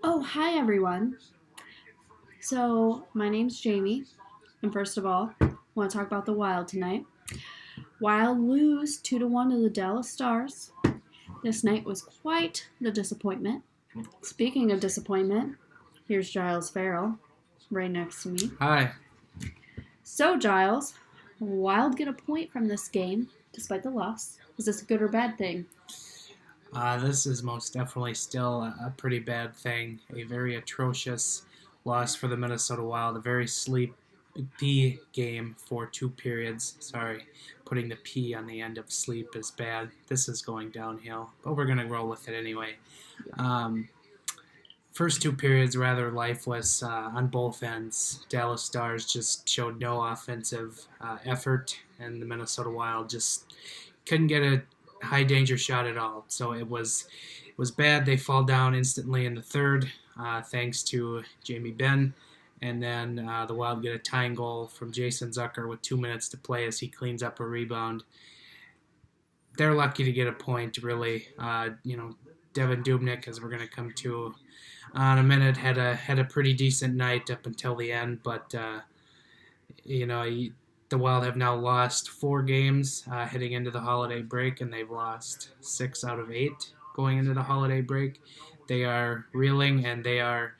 Oh, hi everyone. So, my name's Jamie, and first of all, I want to talk about the Wild tonight. Wild lose 2-1 to the Dallas Stars. This night was quite the disappointment. Speaking of disappointment, here's Giles Farrell right next to me. Hi. So, Giles, Wild get a point from this game despite the loss. Is this a good or bad thing? This is most definitely still a pretty bad thing. A very atrocious loss for the Minnesota Wild. A very sleepy game for 2 periods. Sorry, putting the P on the end of sleep is bad. This is going downhill, but we're going to roll with it anyway. First 2 periods rather lifeless on both ends. Dallas Stars just showed no offensive effort, and the Minnesota Wild just couldn't get a high danger shot at all. So it was bad. They fall down instantly in the third, thanks to Jamie Benn, and then the Wild get a tying goal from Jason Zucker with 2 minutes to play as he cleans up a rebound. They're lucky to get a point, really. Devan Dubnyk, as we're going to come to in a minute, had a pretty decent night up until the end, but the Wild have now lost 4 games heading into the holiday break, and they've lost 6 out of 8 going into the holiday break. They are reeling, and they are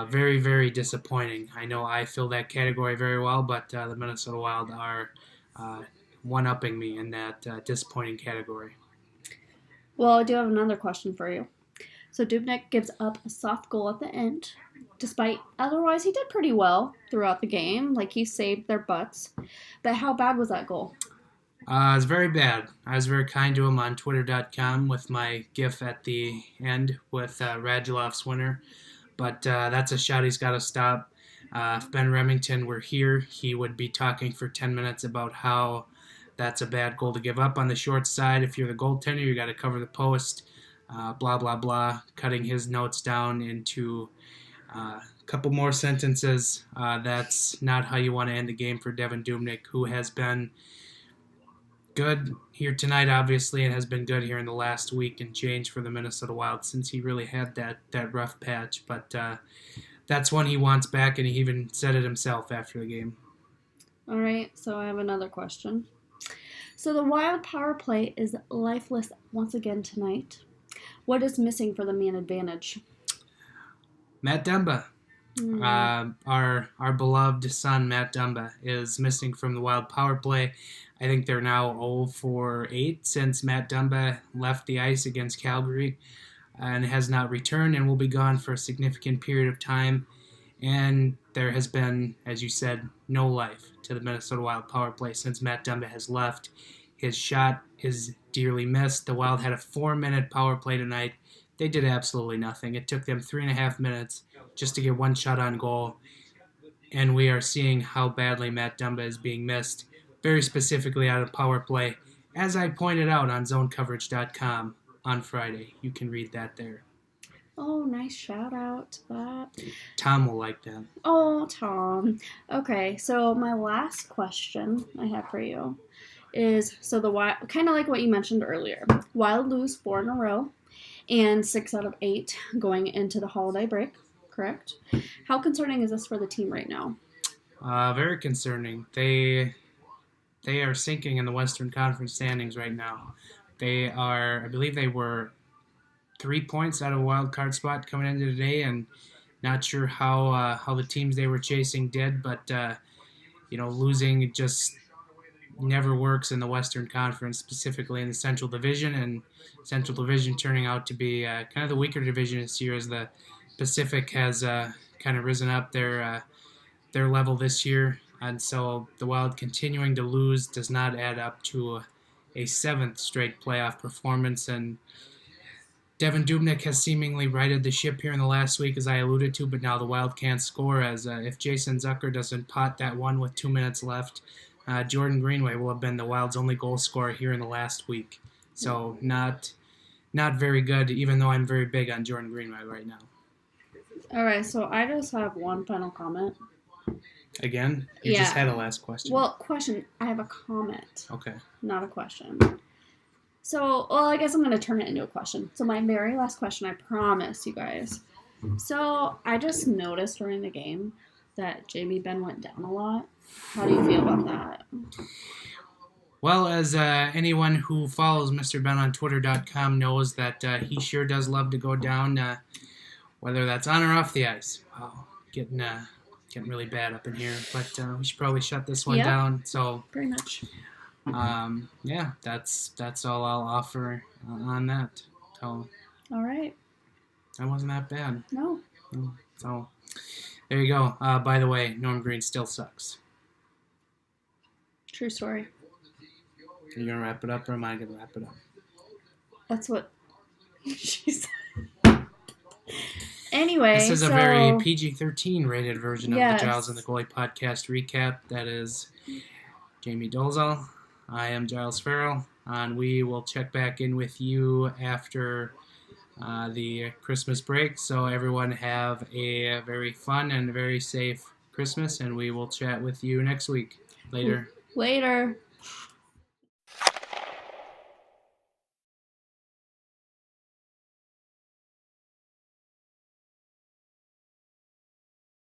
very, very disappointing. I know I fill that category very well, but the Minnesota Wild are one-upping me in that disappointing category. Well, I do have another question for you. So Dubnyk gives up a soft goal at the end, despite otherwise he did pretty well throughout the game. Like, he saved their butts. But how bad was that goal? It was very bad. I was very kind to him on Twitter.com with my GIF at the end with Radulov's winner. But that's a shot he's got to stop. If Ben Remington were here, he would be talking for 10 minutes about how that's a bad goal to give up on the short side. If you're the goaltender, you got to cover the post. Blah, blah, blah, cutting his notes down into a couple more sentences. That's not how you want to end the game for Devan Dubnyk, who has been good here tonight, obviously, and has been good here in the last week and change for the Minnesota Wild since he really had that rough patch. But that's one he wants back, and he even said it himself after the game. All right, so I have another question. So the Wild power play is lifeless once again tonight. What is missing for the man advantage? Matt Dumba. Our beloved son, Matt Dumba, is missing from the Wild power play. I think they're now 0 for 8 since Matt Dumba left the ice against Calgary and has not returned and will be gone for a significant period of time. And there has been, as you said, no life to the Minnesota Wild power play since Matt Dumba has left. His shot is dearly missed. The Wild had a 4-minute power play tonight. They did absolutely nothing. It took them 3.5 minutes just to get one shot on goal. And we are seeing how badly Matt Dumba is being missed, very specifically out of power play, as I pointed out on zonecoverage.com on Friday. You can read that there. Oh, nice shout out to that. Tom will like that. Oh, Tom. Okay, so my last question I have for you is, so the Wild, kind of like what you mentioned earlier, Wild lose 4 in a row and 6 out of 8 going into the holiday break, correct? How concerning is this for the team right now? Very concerning. They are sinking in the Western Conference standings right now. They are, I believe they were 3 points out of a wild card spot coming into today, and not sure how the teams they were chasing did, but losing just never works in the Western Conference, specifically in the Central Division, and Central Division turning out to be kind of the weaker division this year, as the Pacific has kind of risen up their level this year, and so the Wild continuing to lose does not add up to a 7th straight playoff performance, and Devan Dubnyk has seemingly righted the ship here in the last week, as I alluded to, but now the Wild can't score, as if Jason Zucker doesn't pot that one with 2 minutes left, Jordan Greenway will have been the Wild's only goal scorer here in the last week. So not very good, even though I'm very big on Jordan Greenway right now. All right, so I just have one final comment. Again? You just had a last question. Well, question. I have a comment. Okay. Not a question. So, well, I guess I'm going to turn it into a question. So, my very last question, I promise you guys. So, I just noticed during the game that Jamie Benn went down a lot. How do you feel about that? Well, as anyone who follows Mr. Ben on Twitter.com knows that he sure does love to go down, whether that's on or off the ice. Wow, getting really bad up in here, but we should probably shut this one down. So, pretty much. Yeah, that's all I'll offer on that. So, all right. That wasn't that bad. No. So, there you go. By the way, Norm Green still sucks. True story. Are you going to wrap it up, or am I going to wrap it up? That's what she said. Anyway, this is a very PG-13 rated version of the Giles and the Goalie Podcast recap. That is Jamie Dolezal. I am Giles Farrell, and we will check back in with you after the Christmas break. So everyone have a very fun and very safe Christmas, and we will chat with you next week. Later.